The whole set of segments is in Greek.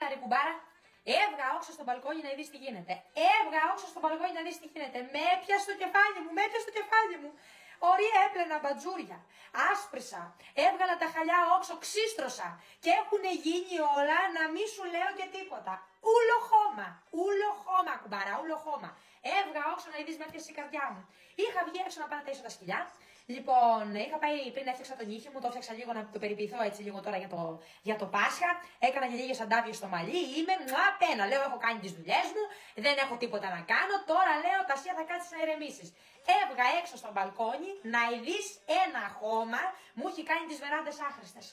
έκανε η κουμπάρα? Έβγα όξο στο μπαλκόνι να δεις τι γίνεται. Έβγα όξο στο μπαλκόνι να δεις τι γίνεται. Με έπιασε το κεφάλι μου, με έπιασε το κεφάλι μου. Ωραία, έπλαινα μπατζούρια. Άσπρισα. Έβγαλα τα χαλιά όξο, ξύστρωσα. Και έχουν γίνει όλα να μη σου λέω και τίποτα. Ούλο χώμα. Ούλο χώμα, κουμπάρα, ούλο χώμα. Έβγα όξο να δεις με έπιασε η καρδιά μου. Είχα βγει έξω να πάω να ταΐσω τα σκυλιά. Λοιπόν, είχα πάει πριν έφτιαξα τον νύχι μου, το έφτιαξα λίγο να το περιποιηθώ έτσι λίγο τώρα για το Πάσχα. Έκανα και λίγες αντάβιες στο μαλλί. Είμαι πένα. Λέω: έχω κάνει τις δουλειές μου, δεν έχω τίποτα να κάνω. Τώρα λέω: Τασία, θα κάτσεις να ηρεμήσεις. Έβγα έξω στο μπαλκόνι να ειδείς ένα χώμα. Μου έχει κάνει τις βεράντες άχρηστες.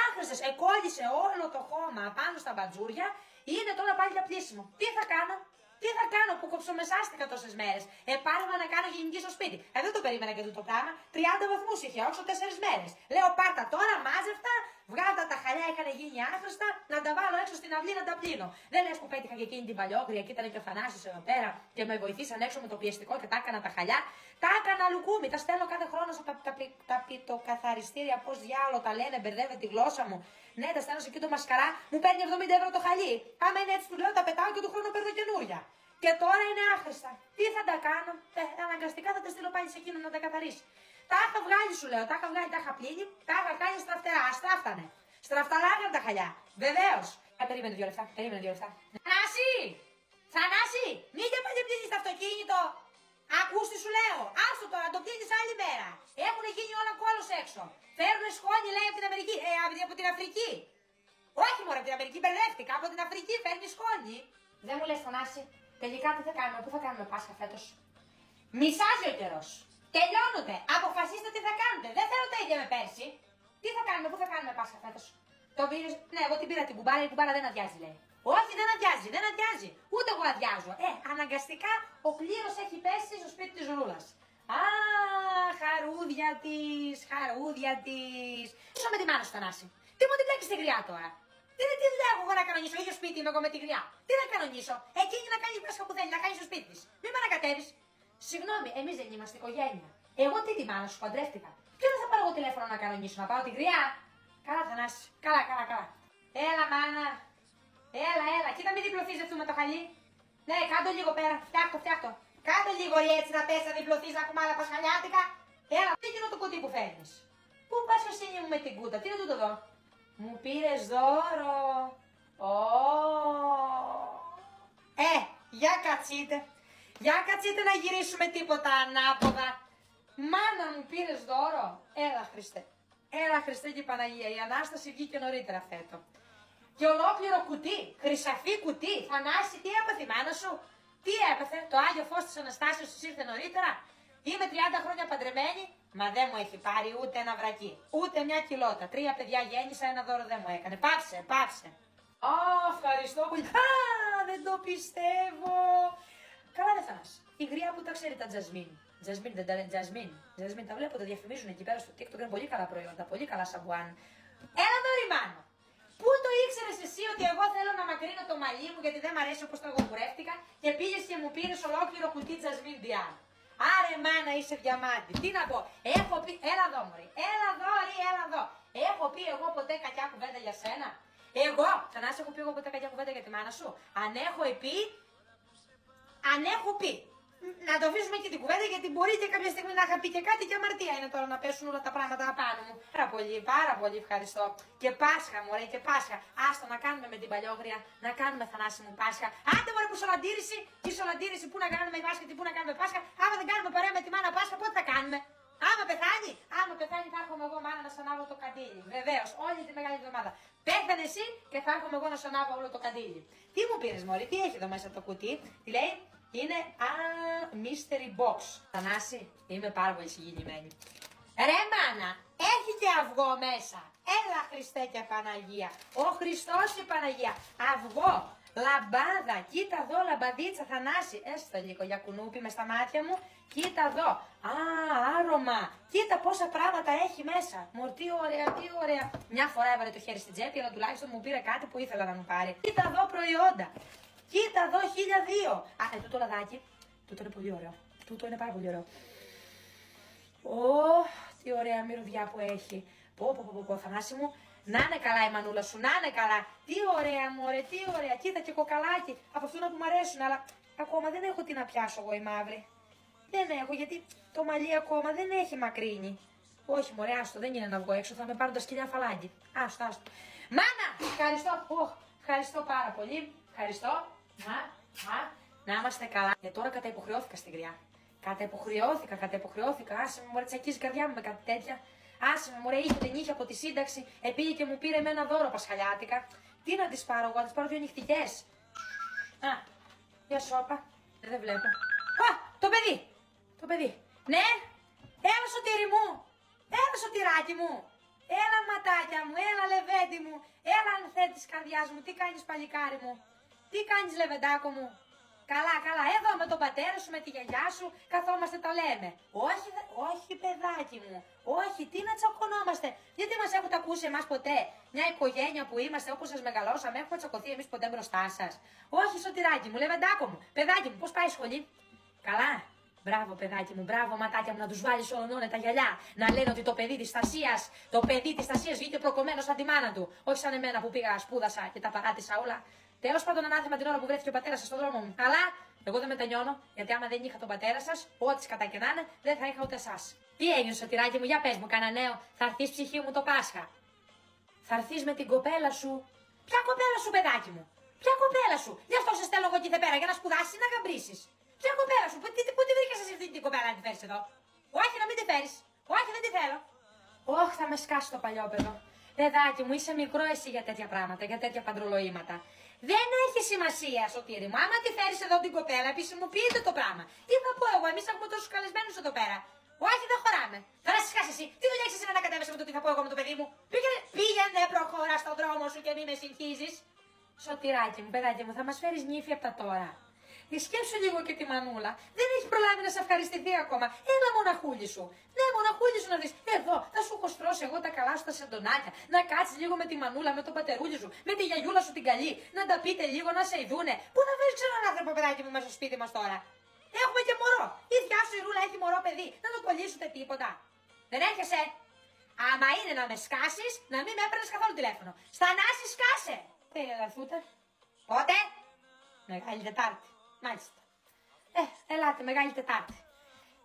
Άχρηστες, εκόλλησε όλο το χώμα πάνω στα μπατζούρια. Είναι τώρα πάλι για πλήσιμο. Τι θα κάνω? Τι θα κάνω που κοψομεσάστηκα τόσες μέρες. Πάρουμε να κάνω γενική στο σπίτι. Δεν το περίμενα και τούτο πράγμα. 30 βαθμούς είχε όξο 4 μέρες. Λέω: πάρτα τώρα, μάζευτα, βγάλτα τα χαλιά, είχαν γίνει άχρηστα, να τα βάλω έξω στην αυλή να τα πλύνω. Δεν λες που πέτυχα και εκείνη την παλιόγρια και ήταν και ο Θανάσης εδώ πέρα και με βοηθήσαν έξω με το πιεστικό και τα έκανα τα χαλιά. Τα έκανα λουκούμι, τα στέλνω κάθε χρόνο στα πιτοκαθαριστήρια. Πώς διάλογο τα λένε, μπερδεύεται τη γλώσσα μου. Ναι, τα στέλνω σε εκεί το μασκαρά, μου παίρνει 70 € το χαλί. Άμα είναι έτσι του λέω, τα πετάω και του χρόνου παίρνω καινούρια. Και τώρα είναι άχρηστα. Τι θα τα κάνω? Αναγκαστικά θα τα στείλω πάλι σε εκείνο να τα καθαρίσει. Τα είχα βγάλει, σου λέω, τα είχα βγάλει, τα είχα πλύνει, τα είχα κάνει στραφτερά. Αστράφτανε. Στραφταλάγαν τα χαλιά. Βεβαίως. Περίμενε 2 λεπτά. Περίμενε 2 λεπτά. Θανάση! Θανάση! Μην και πάλι πλύνεις το αυτοκίνητο. Ακούς τι σου λέω. Άστο τώρα, το πλύνεις άλλη μέρα. Έχουν γίνει όλα κόλος έξω. Φέρνουν σκόνη, λέει, από την Αμερική. Από την Αφρική. Όχι μόνο από την Αμερική, μπερδεύτηκα. Από την Αφρική φέρνει σκόνη. Δεν μου λες, Θανάση, τελικά τι θα κάνουμε, πού θα κάνουμε Πάσχα φέτος? Μισάζει ο καιρός. Τελειώνονται. Αποφασίστε τι θα κάνετε. Δεν θέλω τα ίδια με πέρσι. Τι θα κάνουμε, πού θα κάνουμε Πάσχα φέτος? Το πήρες? Ναι, εγώ την πήρα την κουμπάρα, η κουμπάρα δεν αδειάζει, λέει. Όχι, δεν αδειάζει, δεν αδειάζει. Ούτε εγώ αδειάζω. Αναγκαστικά ο κλήρος έχει πέσει στο σπίτι της Ρούλας. Α, χαρούδια της, χαρούδια της. Πόσο με τη μάνα σου, Θανάση. Τι μου την πλέκεις στη γριά τώρα? Τι δουλειά έχω εγώ να κανονίσω, ίδιο σπίτι είμαι εγώ με τη γριά. Τι να κανονίσω, εκείνη να κάνει Πάσχα που θέλει, να κάνει στο σπίτι της. Μην με ανακατεύεις. Συγγνώμη, εμείς δεν είμαστε οικογένεια. Εγώ τι τη μάνα σου παντρεύτηκα. Ποιο θα πάρω εγώ τηλέφωνο να κανονίσω, να πάω τη γριά? Καλά, Θανάση, καλά. Έλα, μάνα. Έλα, κοίτα μην διπλωθείς με το χαλί. Ναι, κάτω λίγο πέρα, φτιάχτω. Κάτω λίγο έτσι να πες, να διπλωθείς, να έχουμε άλλα πασχαλιάτικα. Έλα, τι είναι το κουτί που φέρνεις? Πού πας Ιωσήνη μου με την κούτα, τι είναι τούτο εδώ? Μου πήρες δώρο. Για κατσείτε να γυρίσουμε τίποτα ανάποδα. Μάνα μου πήρες δώρο. Έλα Χριστέ και Παναγία, η Ανάσταση βγήκε νωρίτερα φέτο. Και ολόκληρο κουτί, χρυσαφί κουτί. Θανάση, τι έπαθε η μάνα σου? Τι έπαθε? Το Άγιο Φως της Αναστάσεως της ήρθε νωρίτερα? Είμαι 30 χρόνια παντρεμένη, μα δεν μου έχει πάρει ούτε ένα βρακί, ούτε μια κιλότα. 3 παιδιά γέννησα, ένα δώρο δεν μου έκανε. Πάψε. Ευχαριστώ πολύ. Δεν το πιστεύω. Καλά δεν Θανάση. Η γριά που τα ξέρει τα Τζασμίν. Τζασμίν, τα βλέπω, τα διαφημίζουν εκεί πέρα στο TikTok, είναι πολύ καλά προϊόντα, πολύ καλά σαμπουάν. Έλα εδώ ρε μάνα. Πού το ήξερες εσύ ότι εγώ θέλω να μακρύνω το μαλλί μου γιατί δεν μ' αρέσει όπως το εγώ κουρεύτηκα και πήγες και μου πήρες ολόκληρο κουτί Τζασμίν Διάν? Άρε μάνα, είσαι διαμάντη. Τι να πω, έχω πει, έλα εδώ μωρή, έλα εδώ. Έχω πει εγώ ποτέ κακιά κουβέντα για σένα? Εγώ, Θανάση, έχω πει εγώ ποτέ κακιά κουβέντα για τη μάνα σου? Αν έχω πει. Να το αφήσουμε και την κουβέντα γιατί μπορεί και κάποια στιγμή να είχα πει και κάτι και αμαρτία είναι τώρα να πέσουν όλα τα πράγματα απάνω μου. Πάρα πολύ ευχαριστώ. Και Πάσχα μωρέ, και Πάσχα. Άστο να κάνουμε με την παλιόγρια, να κάνουμε Θανάση μου Πάσχα. Άντε μωρέ που σολαντήρηση, τι σολαντήρηση, πού να κάνουμε Πάσχα, τι πού να κάνουμε Πάσχα. Άμα δεν κάνουμε παρέα με τη μάνα Πάσχα, πότε θα κάνουμε? Άμα πεθάνει θα έρχομαι εγώ μάνα να σ' ανάβω το καντήλι. Βεβαίως, όλη τη μεγάλη εβδομάδα. Πέθανε εσύ και θα έρχομαι εγώ να σ' ανάβω όλο το καντήλι. Τι μου πήρες μωρή, τι έχει εδώ μέσα το κουτί? Τι λέει? Είναι mystery box. Θανάση, είμαι πάρα πολύ συγκινημένη. Ρε μάνα, έχει και αυγό μέσα. Έλα Χριστέ και Παναγία. Ο Χριστός και Παναγία. Αυγό, λαμπάδα, κοίτα εδώ λαμπαδίτσα Θανάση. Έστω λίγο για κουνούπι μες στα μάτια μου. Κοίτα εδώ. Άρωμα. Κοίτα πόσα πράγματα έχει μέσα. Μωρ, τι ωραία. Μια φορά έβαλε το χέρι στην τσέπη, αλλά τουλάχιστον μου πήρε κάτι που ήθελα να μου πάρει. Κοίτα εδώ προϊόντα. Κοίτα εδώ 1002. Τούτο λαδάκι. Τούτο είναι πολύ ωραίο. Τούτο είναι πάρα πολύ ωραίο. τι ωραία μυρωδιά που έχει. Πω, Θανάση μου. Να είναι καλά η μανούλα σου, να είναι καλά. Τι ωραία μωρέ, τι ωραία. Κοίτα και κοκαλάκι. Από αυτού να που μου αρέσουν, αλλά ακόμα δεν έχω τι να πιάσω εγώ η μαύρη. Δεν έχω, γιατί το μαλλί ακόμα δεν έχει μακρύνει. Όχι μωρέ, άστο, δεν είναι να βγω έξω, θα με πάρουν τα σκυλιά φαλάκι. Άστο. Μάνα, ευχαριστώ πάρα πολύ. Ευχαριστώ. Να είμαστε καλά. Τώρα καταυποχρεώθηκα στην γριά. Καταυποχρεώθηκα. Άσε με μωρέ, τσακίζει η καρδιά μου με κάτι τέτοια. Άσε με μωρέ, είχε την είχε από τη σύνταξη. Πήγε και μου πήρε με ένα δώρο πασχαλιάτικα. Τι να τις πάρω εγώ, να τις πάρω δύο νυχτικές. Για σώπα. Δεν βλέπω. Το παιδί. Ναι, έλα Σωτήρι μου. Έλα Σωτηράκι μου. Έλα ματάκια μου, έλα λεβέντι μου. Έλα αν θέλει της καρδιάς μου. Τι κάνεις παλικάρι μου. Τι κάνεις λεβεντάκο μου. Καλά, εδώ με τον πατέρα σου, με τη γιαγιά σου, καθόμαστε τα λέμε. Όχι παιδάκι μου, όχι, τι να τσακωνόμαστε. Γιατί μας έχετε ακούσει εμάς ποτέ, μια οικογένεια που είμαστε όπως σας μεγαλώσαμε, έχουμε τσακωθεί εμείς ποτέ μπροστά σας. Όχι Σωτηράκι μου, λεβεντάκο μου, παιδάκι μου, πώς πάει η σχολή. Καλά. Μπράβο παιδάκι μου, μπράβο ματάκια μου, να τους βάλεις όλων τα γυαλιά. Να λένε ότι το παιδί της Τασίας βγήκε προκομμένο σαν τη μάνα του. Όχι σαν εμένα που πήγα, σπούδασα και τα παράτησα όλα. Τέλος πάντων, ανάθεμα την ώρα που βρέθηκε ο πατέρας σας στον δρόμο μου. Αλλά εγώ δεν μετανιώνω, γιατί άμα δεν είχα τον πατέρα σας, ό,τι κατά και να είναι, δεν θα είχα ούτε εσάς. Τι έγινε, Σωτηράκι μου, για πες μου, κανένα νέο, θα έρθεις ψυχή μου το Πάσχα. Θα έρθεις με την κοπέλα σου. Ποια κοπέλα σου, παιδάκι μου, ποια κοπέλα σου. Γι' αυτό σε στέλνω εγώ εκεί πέρα, για να σπουδάσεις, να γαμπρίσεις. Ποια κοπέλα σου, πού τη βρήκες εσύ αυτή την κοπέλα να τη φέρεις εδώ. Όχι, να μην τη φέρεις. Όχι, δεν τη θέλω. Όχι, θα με σκάσει το παλιόπαιδο. Παιδάκι μου, είσαι μικρό εσύ για τέτοια πράγματα, για τέτοια παντρολογήματα. Δεν έχει σημασία, Σωτήρι μου. Άμα τη φέρεις εδώ την κοπέλα, επισημοποιείτε το πράγμα. Τι θα πω εγώ, εμείς έχουμε τόσους καλεσμένους εδώ πέρα. Όχι, δεν χωράμε. Θα να σκάσει εσύ. Τι δουλειά έχεις εσύ να κατέβεσαι με το τι θα πω εγώ με το παιδί μου. Πήγαινε, προχώρα στον δρόμο σου και μη με συγχύζεις. Σωτηράκι μου, παιδάκι μου, θα μας φέρεις νύφη από τα τώρα. Σκέψου λίγο και τη μανούλα. Δεν έχει προλάβει να σε ευχαριστηθεί ακόμα. Έλα μοναχούλη σου. Ναι, μοναχούλη σου να δεις. Εδώ θα σου κοστρώσω εγώ τα καλά σου τα σεντονάκια. Να κάτσεις λίγο με τη μανούλα, με τον πατερούλι σου, με τη γιαγιούλα σου την καλή. Να τα πείτε λίγο, να σε ειδούνε. Πού θα βρεις ξανά έναν άνθρωπο παιδάκι μου μέσα στο σπίτι μας τώρα. Έχουμε και μωρό. Η θιά σου η Ρούλα έχει μωρό παιδί. Να το κολλήσετε τίποτα. Δεν έρχεσαι. Άμα είναι να με σκάσεις, να μην με έπαιρνες καθόλου τηλέφωνο. Στανάση σκάσε. Θέλει να έρθουνε. Πότε? Μεγάλη Τετάρτη. Μάλιστα. Ελάτε, Μεγάλη Τετάρτη.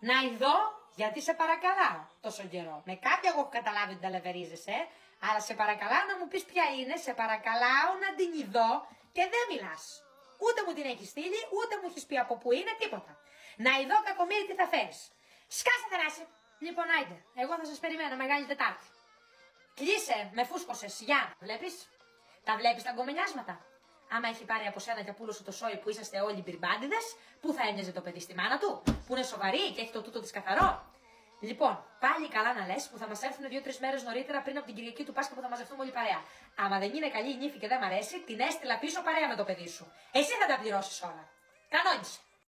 Να ειδώ, γιατί σε παρακαλάω τόσο καιρό. Με κάποια εγώ έχω καταλάβει ότι τα λεβερίζεσαι, αλλά σε παρακαλάω να μου πεις ποια είναι, σε παρακαλάω να την ειδώ και δεν μιλάς. Ούτε μου την έχει στείλει, ούτε μου έχει πει από πού είναι, τίποτα. Να ειδώ, κακομοίρη, τι θα φέρεις. Σκάσε, Θανάση. Λοιπόν, άιντε, εγώ θα σας περιμένω Μεγάλη Τετάρτη. Κλείσε, με φούσκωσες, γεια. Βλέπεις, τα βλέπεις τα γκομενιάσματα. Άμα έχει πάρει από σένα και πούλο σου το σόι που είσαστε όλοι μπιρμπάντιδες, πού θα έμοιαζε το παιδί στη μάνα του, που είναι σοβαρή και έχει το τούτο της καθαρό. Λοιπόν, πάλι καλά να λες που θα μας έρθουν 2-3 μέρες νωρίτερα πριν από την Κυριακή του Πάσχα που θα μαζευτούμε όλοι παρέα. Άμα δεν είναι καλή η νύφη και δεν μ' αρέσει, την έστειλα πίσω παρέα με το παιδί σου. Εσύ θα τα πληρώσεις όλα. Κανόνισε.